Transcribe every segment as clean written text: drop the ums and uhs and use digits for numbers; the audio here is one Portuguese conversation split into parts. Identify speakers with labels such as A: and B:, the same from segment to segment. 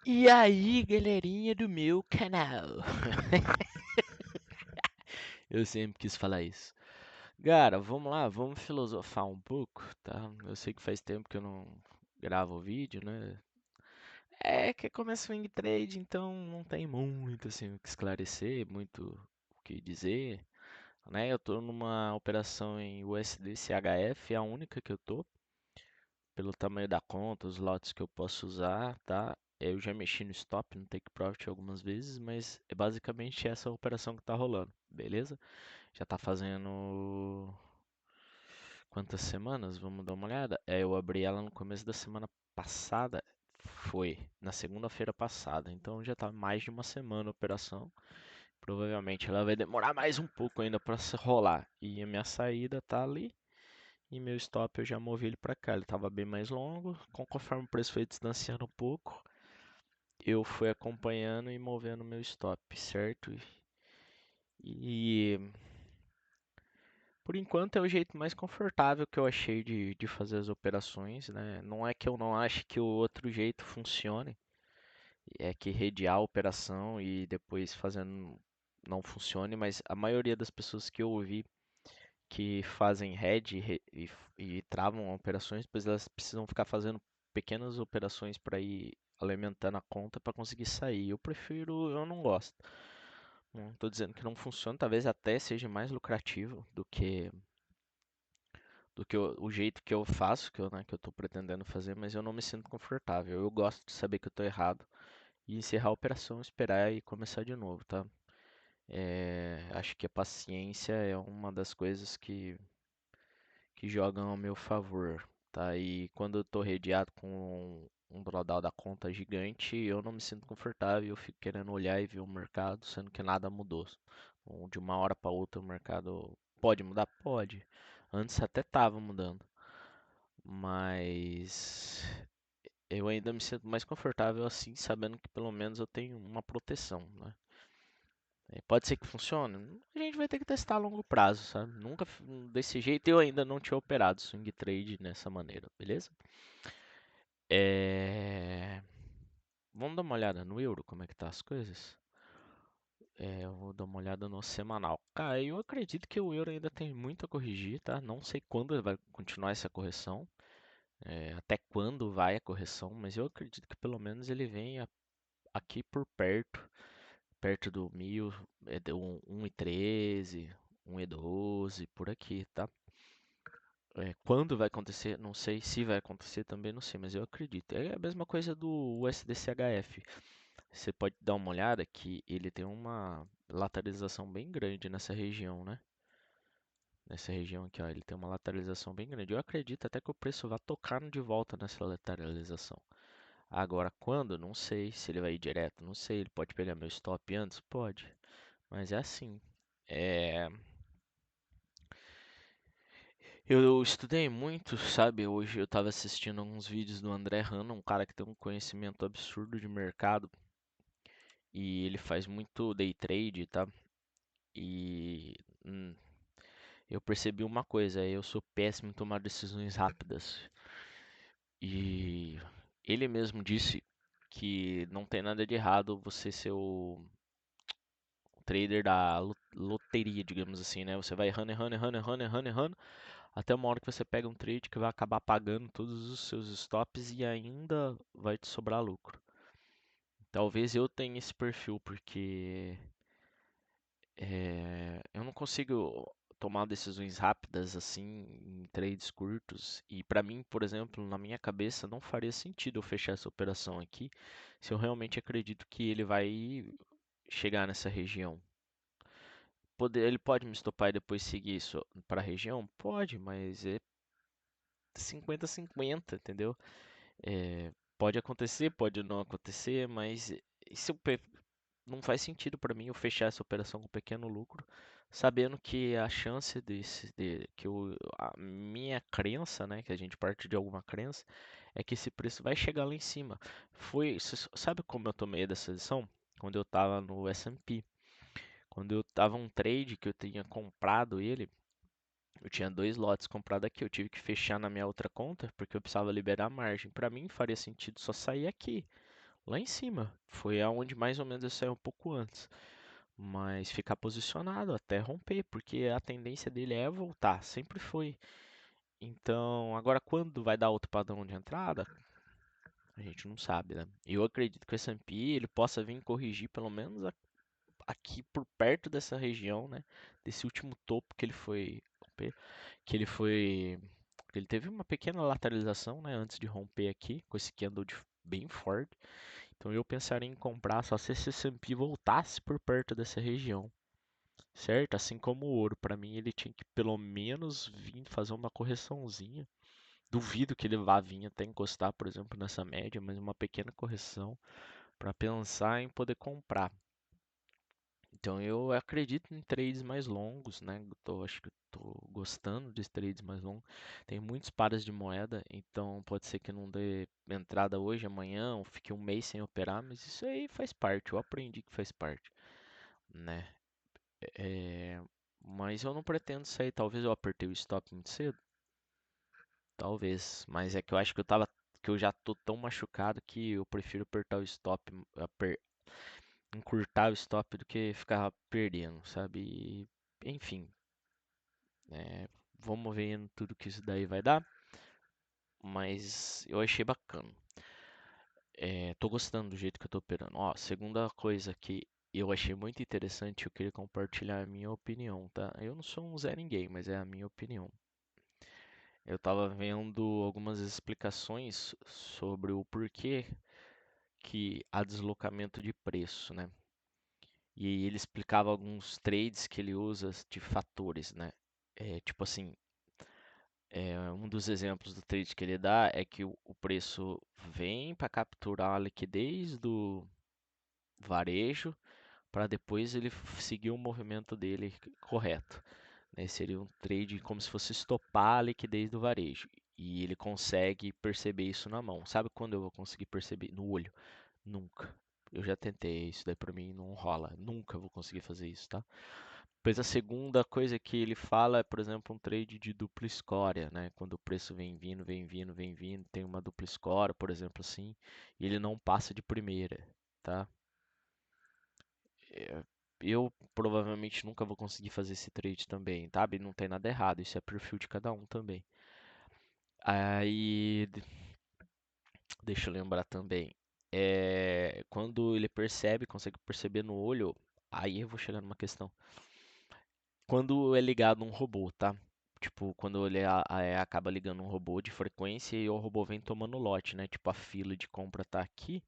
A: E aí, galerinha do meu canal? Eu sempre quis falar isso. Cara, vamos lá, vamos filosofar um pouco, tá? Eu sei que faz tempo que eu não gravo vídeo, né? É que começa swing trade, então não tem muito assim o que esclarecer, muito o que dizer, né? Eu tô numa operação em USD CHF, é a única que eu tô, pelo tamanho da conta, os lotes que eu posso usar, tá? Eu já mexi no stop, no take profit algumas vezes, mas é basicamente essa operação que tá rolando, beleza? Já tá fazendo quantas semanas? Vamos dar uma olhada. Eu abri ela no começo da semana passada, foi na segunda-feira passada, então já tá mais de uma semana a operação. Provavelmente ela vai demorar mais um pouco ainda para se rolar. E a minha saída tá ali. E meu stop eu já movi ele para cá. Ele estava bem mais longo. Conforme o preço foi distanciando um pouco, eu fui acompanhando e movendo meu stop, certo? E por enquanto é o jeito mais confortável que eu achei de fazer as operações, né? Não é que eu não ache que o outro jeito funcione, é que redear a operação e depois fazendo não funcione, mas a maioria das pessoas que eu ouvi que fazem head e travam operações, pois elas precisam ficar fazendo pequenas operações para ir alimentando a conta para conseguir sair. Eu prefiro, eu não gosto. Não estou dizendo que não funciona, talvez até seja mais lucrativo do que o jeito que eu faço, que eu estou pretendendo fazer, mas eu não me sinto confortável. Eu gosto de saber que eu estou errado e encerrar a operação, esperar e começar de novo, tá? Acho que a paciência é uma das coisas que jogam ao meu favor, tá? E quando eu tô redeado com um drawdown da conta gigante, eu não me sinto confortável, eu fico querendo olhar e ver o mercado, sendo que nada mudou. De uma hora para outra o mercado pode mudar? Pode. Antes até tava mudando, mas eu ainda me sinto mais confortável assim, sabendo que pelo menos eu tenho uma proteção, né? Pode ser que funcione. A gente vai ter que testar a longo prazo, sabe? Nunca desse jeito eu ainda não tinha operado swing trade nessa maneira, beleza? É... Vamos dar uma olhada no euro, como é que tá as coisas? Eu vou dar uma olhada no semanal. Cara, eu acredito que o euro ainda tem muito a corrigir, tá? Não sei quando vai continuar essa correção, até quando vai a correção, mas eu acredito que pelo menos ele venha aqui por perto do 1000, de 1,13, 1,12, por aqui, tá? Quando vai acontecer, não sei. Se vai acontecer também, não sei, mas eu acredito. É a mesma coisa do USDCHF. Você pode dar uma olhada que ele tem uma lateralização bem grande nessa região, né? Nessa região aqui, ó, ele tem uma lateralização bem grande. Eu acredito até que o preço vá tocar de volta nessa lateralização. Agora, quando? Não sei. Se ele vai ir direto, não sei. Ele pode pegar meu stop antes? Pode. Mas é assim. É, eu estudei muito, sabe? Hoje eu estava assistindo alguns vídeos do André Hanna, um cara que tem um conhecimento absurdo de mercado e ele faz muito day trade, tá? E eu percebi uma coisa, eu sou péssimo em tomar decisões rápidas. E ele mesmo disse que não tem nada de errado você ser o trader da loteria, digamos assim, né? Você vai errando, errando, errando, errando, errando, errando, até uma hora que você pega um trade que vai acabar pagando todos os seus stops e ainda vai te sobrar lucro. Talvez eu tenha esse perfil, porque eu não consigo tomar decisões rápidas assim em trades curtos. E para mim, por exemplo, na minha cabeça não faria sentido eu fechar essa operação aqui se eu realmente acredito que ele vai chegar nessa região. Ele pode me estopar e depois seguir isso para a região? Pode, mas é 50-50, entendeu? Pode acontecer, pode não acontecer, mas se eu não faz sentido para mim eu fechar essa operação com pequeno lucro, sabendo que a chance que a minha crença, né, que a gente parte de alguma crença, é que esse preço vai chegar lá em cima. Sabe como eu tomei essa decisão? Quando eu estava no S&P, quando eu estava um trade que eu tinha comprado ele, eu tinha dois lotes comprados aqui, eu tive que fechar na minha outra conta porque eu precisava liberar a margem. Para mim faria sentido só sair aqui. lá em cima. Foi aonde mais ou menos eu saí um pouco antes. Mas ficar posicionado até romper, porque a tendência dele é voltar, sempre foi. Então, agora quando vai dar outro padrão de entrada, a gente não sabe, né? Eu acredito que o S&P ele possa vir corrigir pelo menos aqui por perto dessa região, né? Desse último topo que ele foi romper, que ele foi, ele teve uma pequena lateralização, né, antes de romper aqui, com esse candle bem forte. Então eu pensaria em comprar só se esse S&P voltasse por perto dessa região, certo? Assim como o ouro, para mim ele tinha que pelo menos vir fazer uma correçãozinha. Duvido que ele vá vir até encostar, por exemplo, nessa média, mas uma pequena correção para pensar em poder comprar. Então eu acredito em trades mais longos, né? Acho que estou gostando de trades mais longos. Tem muitos pares de moeda, então pode ser que não dê entrada hoje, amanhã, ou fique um mês sem operar, mas isso aí faz parte. Eu aprendi que faz parte, né? É, mas eu não pretendo sair. Talvez eu apertei o stop muito cedo, talvez. Mas é que eu acho que eu já tô tão machucado que eu prefiro apertar o stop, encurtar o stop do que ficar perdendo, sabe? Enfim, né? Vamos ver tudo que isso daí vai dar, mas eu achei bacana. Tô gostando do jeito que eu tô operando. Ó, segunda coisa que eu achei muito interessante, eu queria compartilhar a minha opinião, tá? Eu não sou um Zé Ninguém, mas é a minha opinião. Eu tava vendo algumas explicações sobre o porquê que há deslocamento de preço, né? E aí ele explicava alguns trades que ele usa de fatores, né? Tipo assim, um dos exemplos do trade que ele dá é que o preço vem para capturar a liquidez do varejo para depois ele seguir o movimento dele correto, né? Seria um trade como se fosse estopar a liquidez do varejo. E ele consegue perceber isso na mão. Sabe quando eu vou conseguir perceber? No olho. Nunca. Eu já tentei, isso daí pra mim não rola. Nunca vou conseguir fazer isso, tá? Depois a segunda coisa que ele fala é, por exemplo, um trade de dupla escória, né? Quando o preço vem vindo, vem vindo, vem vindo, tem uma dupla escória, por exemplo, assim, e ele não passa de primeira, tá? É, eu provavelmente nunca vou conseguir fazer esse trade também, tá? E não tem nada errado, isso é perfil de cada um também. Aí, deixa eu lembrar também. Quando ele percebe, consegue perceber no olho, aí eu vou chegar numa questão. Quando é ligado um robô, tá? Tipo, quando ele acaba ligando um robô de frequência e o robô vem tomando lote, né? Tipo, a fila de compra tá aqui,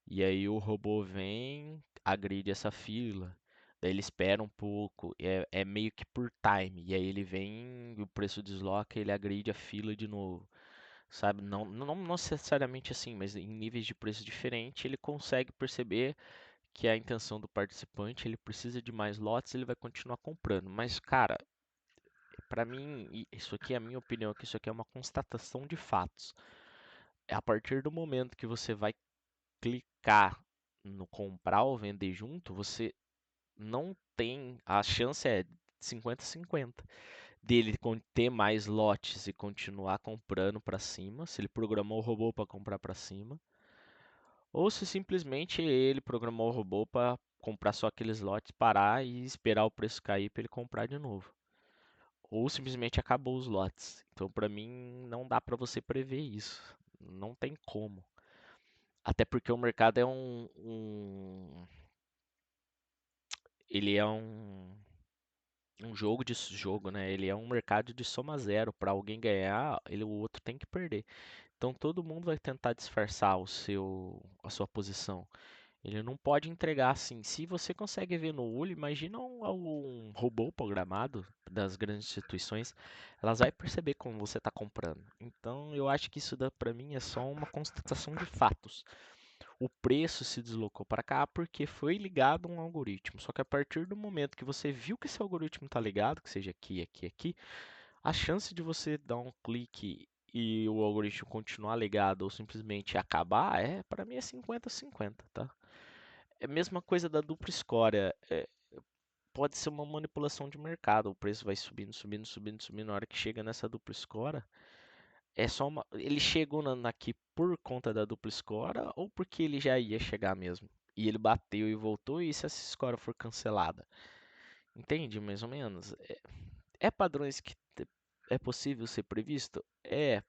A: e aí o robô vem, agride essa fila, daí ele espera um pouco, é meio que por time, e aí ele vem, o preço desloca, ele agride a fila de novo, sabe? Não necessariamente assim, mas em níveis de preço diferente, ele consegue perceber que a intenção do participante, ele precisa de mais lotes, ele vai continuar comprando. Mas, cara, para mim, e isso aqui é a minha opinião, que isso aqui é uma constatação de fatos. É a partir do momento que você vai clicar no comprar ou vender junto, você não tem, a chance é 50-50 dele ter mais lotes e continuar comprando para cima, se ele programou o robô para comprar para cima, ou se simplesmente ele programou o robô para comprar só aqueles lotes, parar e esperar o preço cair para ele comprar de novo. Ou simplesmente acabou os lotes. Então, para mim, não dá para você prever isso. Não tem como. Até porque o mercado é ele é um jogo de jogo, né? Ele é um mercado de soma zero. Para alguém ganhar, o outro tem que perder. Então todo mundo vai tentar disfarçar a sua posição. Ele não pode entregar assim. Se você consegue ver no olho, imagina um robô programado das grandes instituições, elas vai perceber como você está comprando. Então eu acho que isso para mim é só uma constatação de fatos. O preço se deslocou para cá porque foi ligado a um algoritmo. Só que a partir do momento que você viu que esse algoritmo está ligado, que seja aqui, aqui, aqui, a chance de você dar um clique e o algoritmo continuar ligado ou simplesmente acabar para mim é 50-50, tá? É a mesma coisa da dupla escória. Pode ser uma manipulação de mercado. O preço vai subindo, subindo, subindo, subindo. Na hora que chega nessa dupla escória, é só uma. Ele chegou aqui por conta da dupla escora ou porque ele já ia chegar mesmo? E ele bateu e voltou, e se essa escora for cancelada? Entende, mais ou menos? É padrões que é possível ser previsto? É,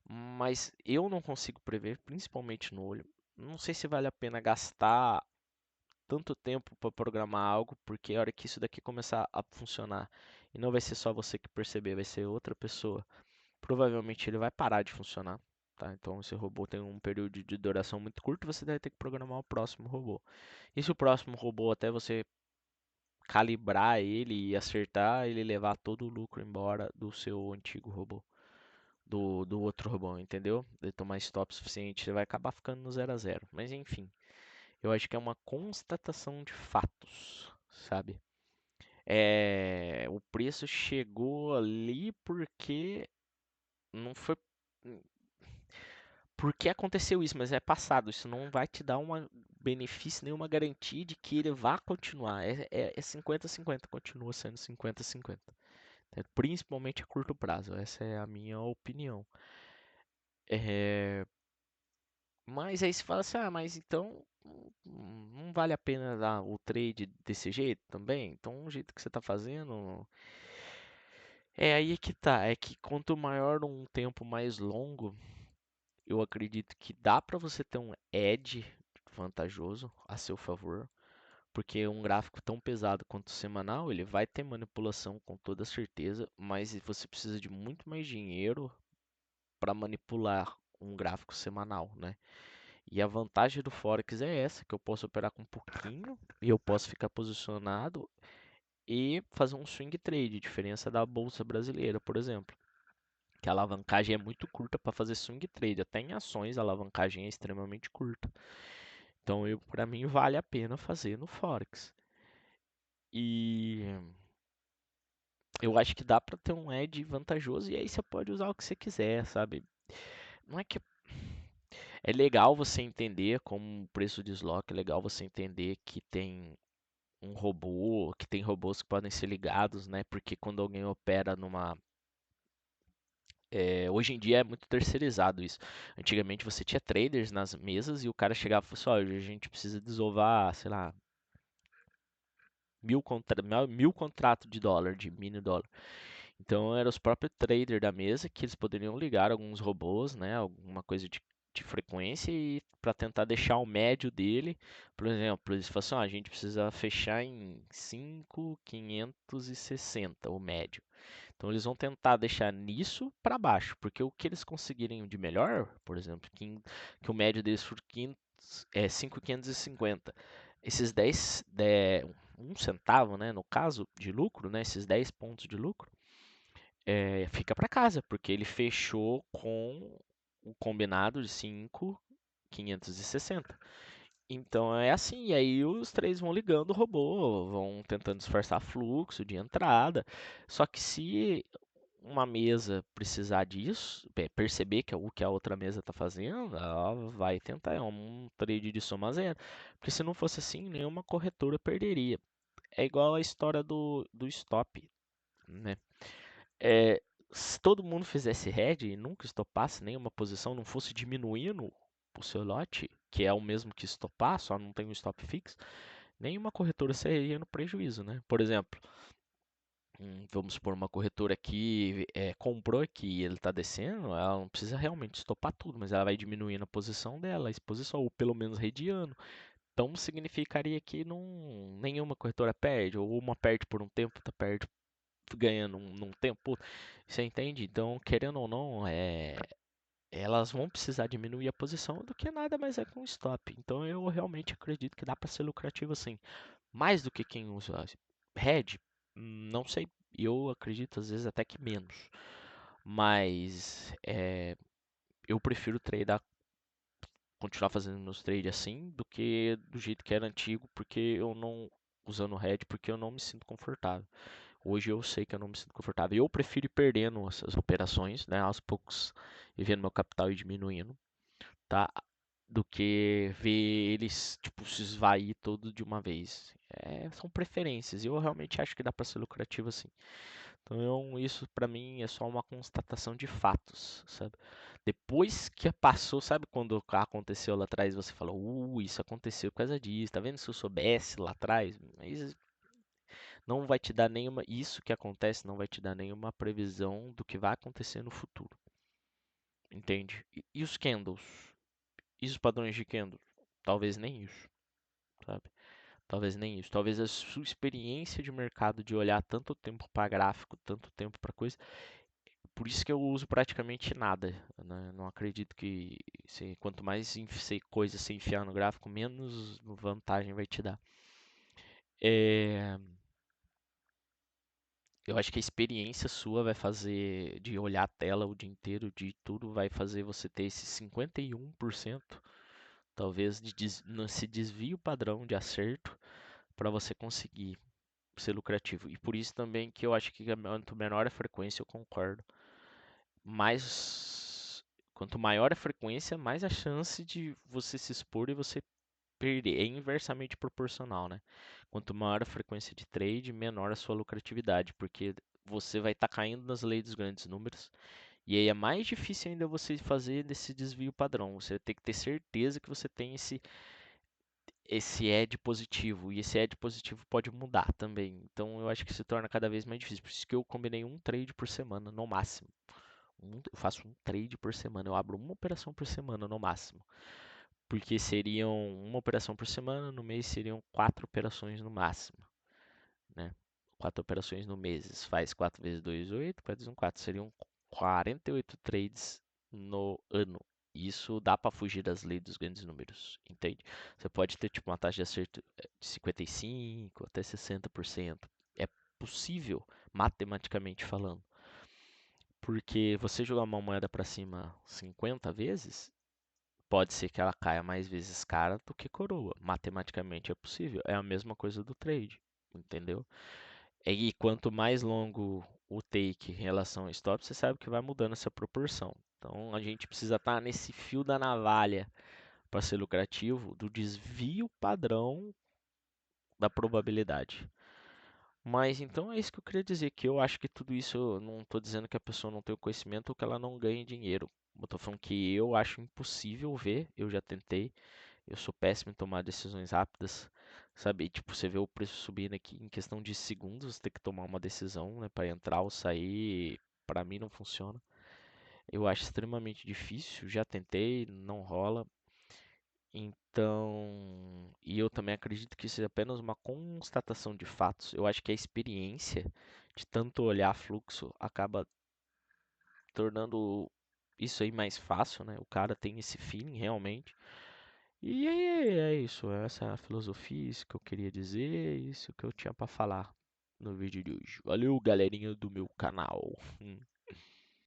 A: mas eu não consigo prever, principalmente no olho. Não sei se vale a pena gastar tanto tempo para programar algo, porque a hora que isso daqui começar a funcionar, e não vai ser só você que perceber, vai ser outra pessoa, provavelmente ele vai parar de funcionar. Tá? Então, esse robô tem um período de duração muito curto, você deve ter que programar o próximo robô. E se o próximo robô, até você calibrar ele e acertar, ele levar todo o lucro embora do seu antigo robô, do outro robô, entendeu? De tomar stop suficiente, ele vai acabar ficando no 0 a 0. Mas enfim, eu acho que é uma constatação de fatos, sabe? O preço chegou ali porque não foi porque aconteceu isso, mas é passado. Isso não vai te dar um benefício, nenhuma garantia de que ele vá continuar. É 50-50, continua sendo 50-50. Principalmente a curto prazo, essa é a minha opinião. É, mas aí se fala assim, mas então não vale a pena dar o trade desse jeito também? Então o jeito que você está fazendo. É aí que tá, é que quanto maior um tempo mais longo, eu acredito que dá para você ter um edge vantajoso a seu favor, porque um gráfico tão pesado quanto o semanal, ele vai ter manipulação com toda certeza, mas você precisa de muito mais dinheiro para manipular um gráfico semanal, né? E a vantagem do Forex é essa, que eu posso operar com um pouquinho e eu posso ficar posicionado e fazer um swing trade, diferença da bolsa brasileira, por exemplo. Que a alavancagem é muito curta para fazer swing trade. Até em ações a alavancagem é extremamente curta. Então, para mim, vale a pena fazer no Forex. E eu acho que dá para ter um edge vantajoso e aí você pode usar o que você quiser, sabe? Não é que é legal você entender como o preço desloca, é legal você entender que tem um robô, que tem robôs que podem ser ligados, né? Porque quando alguém opera numa hoje em dia é muito terceirizado isso. Antigamente você tinha traders nas mesas e o cara chegava e falava assim, olha, a gente precisa desovar, sei lá, mil contratos de dólar, de mini dólar. Então eram os próprios traders da mesa que eles poderiam ligar alguns robôs, né, alguma coisa de frequência e para tentar deixar o médio dele, por exemplo, eles falaram assim, a gente precisa fechar em 5.560 o médio. Então eles vão tentar deixar nisso para baixo, porque o que eles conseguirem de melhor, por exemplo, que o médio deles for 5.550, esses 1 centavo, né, no caso de lucro, né, esses 10 pontos de lucro, fica para casa, porque ele fechou com o combinado de 5.560. Então é assim, e aí os três vão ligando o robô, vão tentando disfarçar fluxo de entrada. Só que se uma mesa precisar disso, perceber que é o que a outra mesa está fazendo, ela vai tentar, é um trade de soma zero. Porque se não fosse assim, nenhuma corretora perderia. É igual a história do stop, né? Se todo mundo fizesse hedge e nunca estopasse nenhuma posição, não fosse diminuindo o seu lote, que é o mesmo que estopar, só não tem um stop fixo, nenhuma corretora sairia no prejuízo, né? Por exemplo, vamos supor uma corretora que comprou aqui e ele está descendo, ela não precisa realmente estopar tudo, mas ela vai diminuindo a posição dela, a exposição, ou pelo menos rediando. Então significaria que nenhuma corretora perde, ou uma perde por um tempo, outra perde ganhando num tempo. Você entende? Então, querendo ou não, elas vão precisar diminuir a posição do que nada mais é que um stop. Então, eu realmente acredito que dá para ser lucrativo assim. Mais do que quem usa head, não sei. Eu acredito às vezes até que menos. Mas eu prefiro tradear, continuar fazendo meus trades assim do que do jeito que era antigo, porque eu não usando head, porque eu não me sinto confortável. Hoje eu sei que eu não me sinto confortável. Eu prefiro ir perdendo essas operações, né, aos poucos, e vendo meu capital ir diminuindo, tá? Do que ver eles, tipo, se esvair todo de uma vez. São preferências. E eu realmente acho que dá para ser lucrativo assim. Então, isso pra mim é só uma constatação de fatos, sabe? Depois que passou, sabe quando aconteceu lá atrás, você falou, isso aconteceu por causa disso, tá vendo? Se eu soubesse lá atrás, mas não vai te dar nenhuma, isso que acontece não vai te dar nenhuma previsão do que vai acontecer no futuro, entende? E os candles? E os padrões de candles? Talvez nem isso, sabe? Talvez nem isso. Talvez a sua experiência de mercado de olhar tanto tempo para gráfico, tanto tempo para coisa. Por isso que eu uso praticamente nada. Né? Não acredito que quanto mais coisa você enfiar no gráfico, menos vantagem vai te dar. É, eu acho que a experiência sua vai fazer de olhar a tela o dia inteiro, de tudo, vai fazer você ter esse 51%, talvez, nesse desvio padrão de acerto para você conseguir ser lucrativo. E por isso também que eu acho que quanto menor a frequência, eu concordo, mais quanto maior a frequência, mais a chance de você se expor e você perder. É inversamente proporcional, né? Quanto maior a frequência de trade, menor a sua lucratividade, porque você vai estar caindo nas leis dos grandes números. E aí é mais difícil ainda você fazer desse desvio padrão. Você tem que ter certeza que você tem esse edge positivo, e esse edge positivo pode mudar também. Então eu acho que se torna cada vez mais difícil. Por isso que eu combinei um trade por semana no máximo. Eu faço um trade por semana, eu abro uma operação por semana no máximo. Porque seriam uma operação por semana, no mês seriam quatro operações no máximo, né? Quatro operações no mês, faz 4 vezes 2, 8, 4 vezes 1, 4. Seriam 48 trades no ano. Isso dá para fugir das leis dos grandes números, entende? Você pode ter tipo uma taxa de acerto de 55 até 60%. É possível, matematicamente falando. Porque você jogar uma moeda para cima 50 vezes, pode ser que ela caia mais vezes cara do que coroa. Matematicamente é possível. É a mesma coisa do trade, entendeu? E quanto mais longo o take em relação ao stop, você sabe que vai mudando essa proporção. Então a gente precisa estar nesse fio da navalha para ser lucrativo do desvio padrão da probabilidade. Mas então é isso que eu queria dizer, que eu acho que tudo isso, eu não estou dizendo que a pessoa não tem o conhecimento ou que ela não ganhe dinheiro. Eu estou falando que eu acho impossível ver, eu já tentei, eu sou péssimo em tomar decisões rápidas, sabe? Tipo, você vê o preço subindo aqui em questão de segundos, você tem que tomar uma decisão, né, para entrar ou sair. Para mim não funciona. Eu acho extremamente difícil, já tentei, não rola. Então, e eu também acredito que isso é apenas uma constatação de fatos. Eu acho que a experiência de tanto olhar fluxo acaba tornando isso aí mais fácil, né? O cara tem esse feeling realmente. E aí é isso, essa é a filosofia, isso que eu queria dizer, isso que eu tinha para falar no vídeo de hoje. Valeu, galerinha do meu canal.